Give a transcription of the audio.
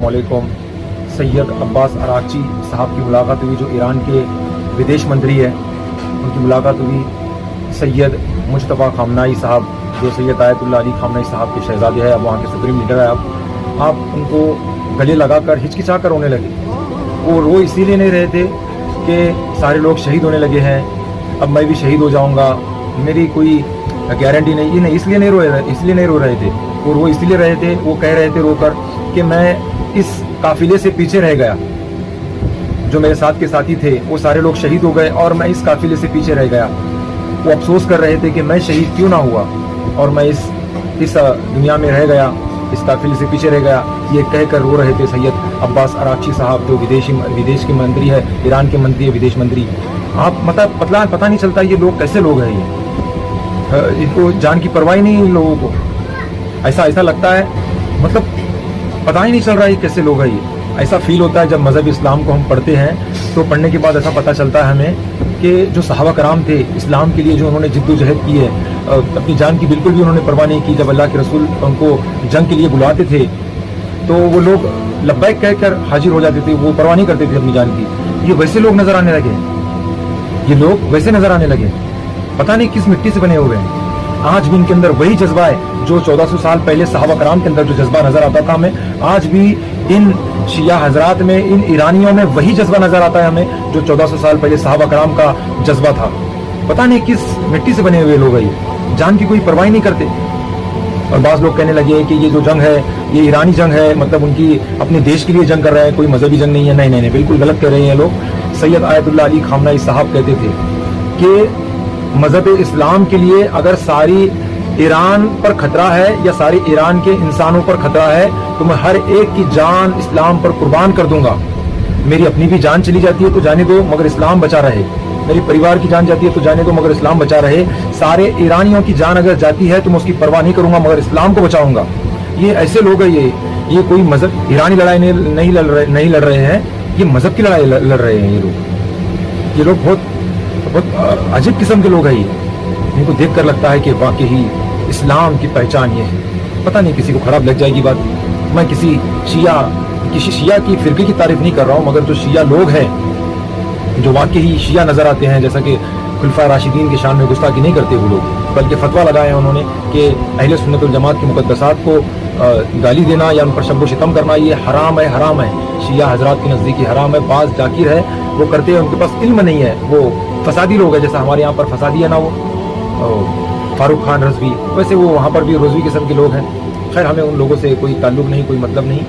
वालेकुम। सैयद अब्बास अरागची साहब की मुलाकात हुई, जो ईरान के विदेश मंत्री है, उनकी मुलाकात हुई। सैयद मुश्तबा खामनाई साहब, जो सैयद आयतुल्लाह अली खामनाई साहब के शहजादे हैं, अब वहाँ के सुप्रीम लीडर है, आप उनको गले लगाकर हिचकिचा कर रोने लगे। वो रो इसीलिए नहीं रहे थे कि सारे लोग शहीद होने लगे हैं, अब मैं भी शहीद हो जाऊँगा, मेरी कोई गारंटी नहीं, ये नहीं, इसलिए नहीं रो रहे थे। वो रो इसलिए रहे थे, वो कह रहे थे रोकर कि मैं इस काफिले से पीछे रह गया, जो मेरे साथ के साथी थे वो सारे लोग शहीद हो गए और मैं इस काफिले से पीछे रह गया। वो अफसोस कर रहे थे कि मैं शहीद क्यों ना हुआ और मैं इस दुनिया में रह गया, इस काफिले से पीछे रह गया, ये कहकर रो रहे थे सैयद अब्बास अरागची साहब, जो विदेश के मंत्री है, ईरान के मंत्री है, विदेश मंत्री। आप मतलब पता नहीं चलता ये लोग कैसे लोग हैं, ये इनको जान की परवाह नहीं इन लोगों को। ऐसा लगता है, मतलब पता ही नहीं चल रहा है कैसे लोग हैं ये। ऐसा फील होता है जब मज़हब इस्लाम को हम पढ़ते हैं, तो पढ़ने के बाद ऐसा पता चलता है हमें कि जो सहाबा कराम थे इस्लाम के लिए, जो उन्होंने जिद्दोजहद की है, अपनी जान की बिल्कुल भी उन्होंने परवाह नहीं की। जब अल्लाह के रसूल उनको जंग के लिए बुलाते थे तो वो लोग लब्बैक कहकर हाजिर हो जाते थे, वो परवाह नहीं करते थे अपनी जान की। ये वैसे लोग नजर आने लगे, ये लोग वैसे नजर आने लगे, पता नहीं किस मिट्टी से बने हुए हैं। आज भी इनके अंदर वही जज्बा है जो 1400 साल पहले सहाबा कराम के अंदर जो जज्बा नजर आता था हमें, आज भी इन शिया हजरात में, इन ईरानियों में वही जज्बा नजर आता है हमें जो 1400 साल पहले सहाबा कराम का जज्बा था। पता नहीं किस मिट्टी से बने हुए लोग हैं ये, जान की कोई परवाह नहीं करते। और बाज़ लोग कहने लगे कि ये जो जंग है ये ईरानी जंग है, मतलब उनकी अपने देश के लिए जंग कर रहे हैं, कोई मजहबी जंग नहीं है। नहीं, बिल्कुल गलत कह रहे हैं लोग। सैयद आयतुल्लाह अली खामनाई साहब कहते थे कि मजहब इस्लाम के लिए अगर सारी ईरान पर खतरा है या सारे ईरान के इंसानों पर खतरा है तो मैं हर एक की जान इस्लाम पर कुर्बान कर दूंगा। मेरी अपनी भी जान चली जाती है तो जाने दो, मगर इस्लाम बचा रहे। मेरी परिवार की जान जाती है तो जाने दो, मगर इस्लाम बचा रहे। सारे ईरानियों की जान अगर जाती है तो मैं उसकी परवाह नहीं करूंगा, मगर इस्लाम को बचाऊंगा। ये ऐसे लोग हैं, ये कोई मजहब ईरानी लड़ाई नहीं लड़ रहे हैं, ये मजहब की लड़ाई लड़ रहे हैं। ये लोग बहुत अजीब किस्म के लोग हैं। इनको देख कर लगता है कि वाकई ही इस्लाम की पहचान ये है। पता नहीं किसी को खराब लग जाएगी बात। मैं किसी शिया की फिरके की तारीफ नहीं कर रहा हूँ, मगर जो शिया लोग हैं जो वाकई ही शिया नजर आते हैं, जैसा कि खुलफा राशिदीन के शान में गुस्ताखी नहीं करते वो लोग, बल्कि फतवा लगाए हैं उन्होंने कि अहले सुन्नत वल जमात की मुक़द्दसात को गाली देना या उन पर शब्ब शितम करना ये हराम है। शिया हजरात के नज़दीकी हराम है। बाज़ जाकिर है वो करते हैं, उनके पास इल्म नहीं है, वो फसादी लोग हैं। जैसा हमारे यहाँ पर फसादी है ना वो फारूक खान रज़वी, वैसे वो वहाँ पर भी रज़वी किस्म के लोग हैं। खैर हमें उन लोगों से कोई ताल्लुक़ नहीं, कोई मतलब नहीं।